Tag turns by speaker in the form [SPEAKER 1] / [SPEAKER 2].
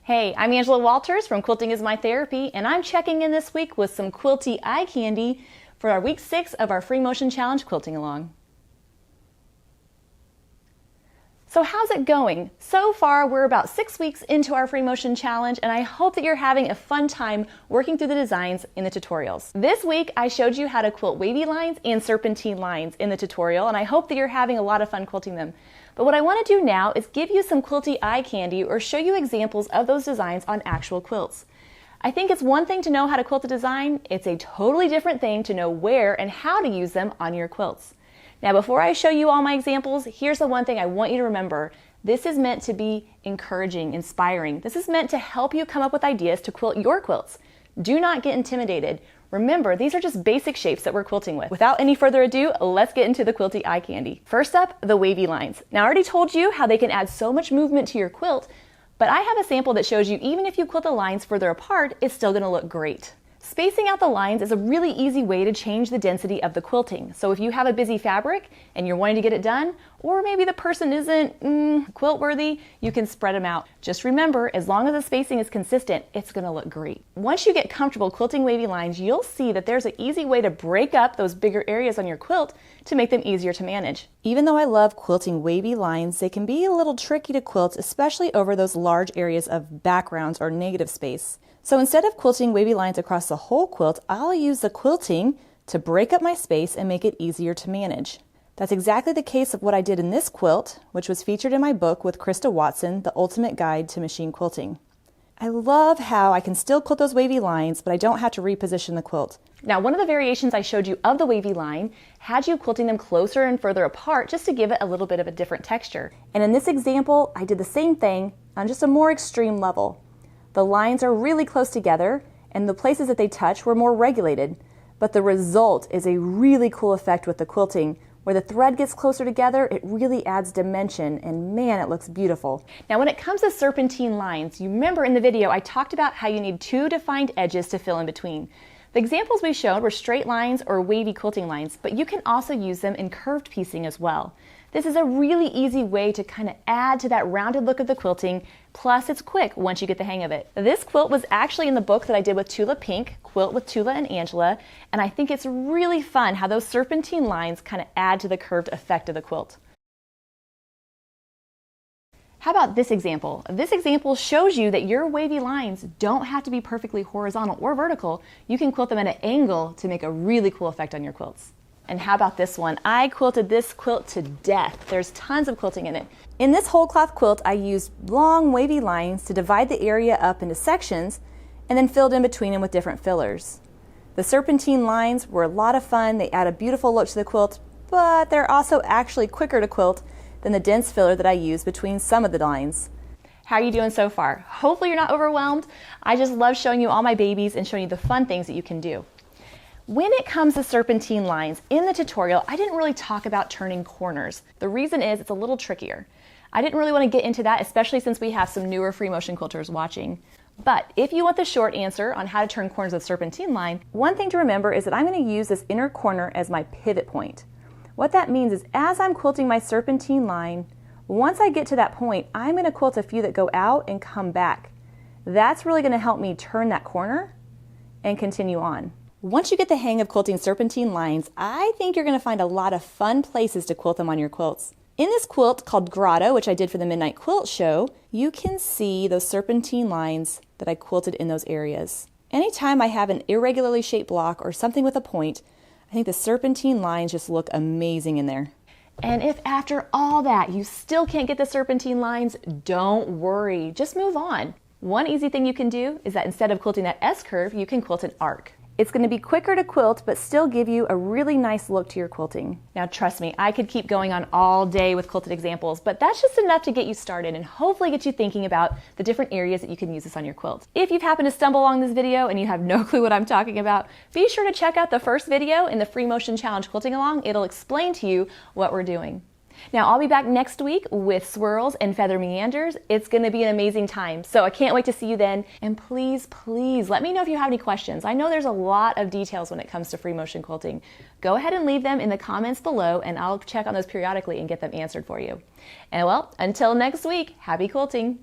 [SPEAKER 1] Hey, I'm Angela Walters from Quilting is My Therapy, and I'm checking in this week with some quilty eye candy for our week 6 of our free motion challenge quilting along. So how's it going? So far, we're about 6 weeks into our free motion challenge, and I hope that you're having a fun time working through the designs in the tutorials. This week, I showed you how to quilt wavy lines and serpentine lines in the tutorial, and I hope that you're having a lot of fun quilting them. But what I want to do now is give you some quilty eye candy or show you examples of those designs on actual quilts. I think it's one thing to know how to quilt a design, it's a totally different thing to know where and how to use them on your quilts. Now, before I show you all my examples, here's the one thing I want you to remember. This is meant to be encouraging, inspiring. This is meant to help you come up with ideas to quilt your quilts. Do not get intimidated. Remember, these are just basic shapes that we're quilting with. Without any further ado, let's get into the quilty eye candy. First up, the wavy lines. Now, I already told you how they can add so much movement to your quilt, but I have a sample that shows you even if you quilt the lines further apart, it's still gonna look great. Spacing out the lines is a really easy way to change the density of the quilting. So if you have a busy fabric and you're wanting to get it done, or maybe the person isn't quilt worthy, you can spread them out. Just remember, as long as the spacing is consistent, it's gonna look great. Once you get comfortable quilting wavy lines, you'll see that there's an easy way to break up those bigger areas on your quilt to make them easier to manage. Even though I love quilting wavy lines, they can be a little tricky to quilt, especially over those large areas of backgrounds or negative space. So instead of quilting wavy lines across the whole quilt, I'll use the quilting to break up my space and make it easier to manage. That's exactly the case of what I did in this quilt, which was featured in my book with Krista Watson, The Ultimate Guide to Machine Quilting. I love how I can still quilt those wavy lines, but I don't have to reposition the quilt. Now, one of the variations I showed you of the wavy line had you quilting them closer and further apart just to give it a little bit of a different texture. And in this example, I did the same thing on just a more extreme level. The lines are really close together, and the places that they touch were more regulated, but the result is a really cool effect with the quilting. Where the thread gets closer together, it really adds dimension, and man, it looks beautiful. Now, when it comes to serpentine lines, you remember in the video I talked about how you need 2 defined edges to fill in between. The examples we showed were straight lines or wavy quilting lines, but you can also use them in curved piecing as well. This is a really easy way to kind of add to that rounded look of the quilting, plus it's quick once you get the hang of it. This quilt was actually in the book that I did with Tula Pink, Quilt with Tula and Angela, and I think it's really fun how those serpentine lines kind of add to the curved effect of the quilt. How about this example? This example shows you that your wavy lines don't have to be perfectly horizontal or vertical. You can quilt them at an angle to make a really cool effect on your quilts. And how about this one? I quilted this quilt to death. There's tons of quilting in it. In this whole cloth quilt, I used long wavy lines to divide the area up into sections and then filled in between them with different fillers. The serpentine lines were a lot of fun. They add a beautiful look to the quilt, but they're also actually quicker to quilt than the dense filler that I used between some of the lines. How are you doing so far? Hopefully you're not overwhelmed. I just love showing you all my babies and showing you the fun things that you can do. When it comes to serpentine lines, in the tutorial, I didn't really talk about turning corners. The reason is it's a little trickier. I didn't really want to get into that, especially since we have some newer free motion quilters watching. But if you want the short answer on how to turn corners with serpentine line, one thing to remember is that I'm going to use this inner corner as my pivot point. What that means is as I'm quilting my serpentine line, once I get to that point, I'm going to quilt a few that go out and come back. That's really going to help me turn that corner and continue on. Once you get the hang of quilting serpentine lines, I think you're going to find a lot of fun places to quilt them on your quilts. In this quilt called Grotto, which I did for the Midnight Quilt Show, you can see those serpentine lines that I quilted in those areas. Anytime I have an irregularly shaped block or something with a point, I think the serpentine lines just look amazing in there. And if after all that you still can't get the serpentine lines, don't worry, just move on. One easy thing you can do is that instead of quilting that S-curve, you can quilt an arc. It's going to be quicker to quilt, but still give you a really nice look to your quilting. Now trust me, I could keep going on all day with quilted examples, but that's just enough to get you started and hopefully get you thinking about the different areas that you can use this on your quilt. If you've happened to stumble along this video and you have no clue what I'm talking about, be sure to check out the first video in the Free Motion Challenge Quilting Along. It'll explain to you what we're doing. Now, I'll be back next week with swirls and feather meanders. It's going to be an amazing time, so I can't wait to see you then. And please, please let me know if you have any questions. I know there's a lot of details when it comes to free motion quilting. Go ahead and leave them in the comments below, and I'll check on those periodically and get them answered for you. And well, until next week, happy quilting!